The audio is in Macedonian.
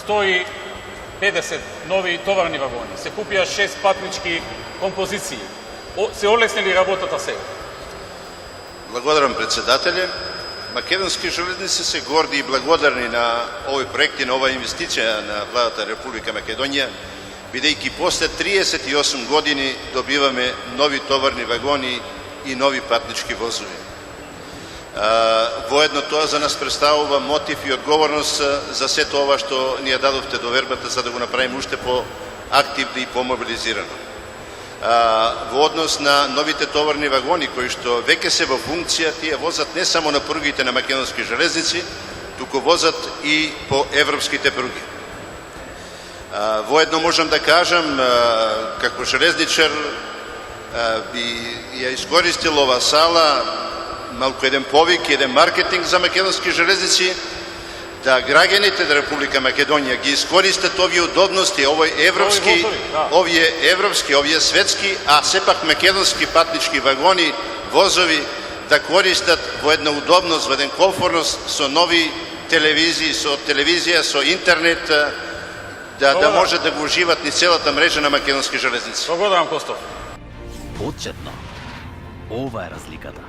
150 нови товарни вагони, се купија 6 патнички композиции. Се олеснили работата сега? Благодарам, председателе. Македонски железници се горди и благодарни на овој проект и на оваа инвестиција на владата Република Македонија, бидејќи после 38 години добиваме нови товарни вагони и нови патнички возови. Воедно тоа за нас представува мотив и одговорност за сето ова што ни ја дадовте довербата за да го направиме уште по-активно и по-мобилизирано. Во однос на новите товарни вагони кои што веќе се во функција, тие возат не само на пругите на македонски железници, туку возат и по европските пруги. Воедно можам да кажам, како железничар, би ја искористил ова сала малку еден повик, еден маркетинг за македонски железници, да граѓаните на Република Македонија ги искористат овие удобности, овие европски, овие светски, а сепак македонски патнички вагони, возови, да користат во една удобност, во еден комфортност со нови телевизии, со телевизија, со интернет, да може да го уживат ни целата мрежа на македонски железници. Благодарам, Костов. Почетно, ова е разликата.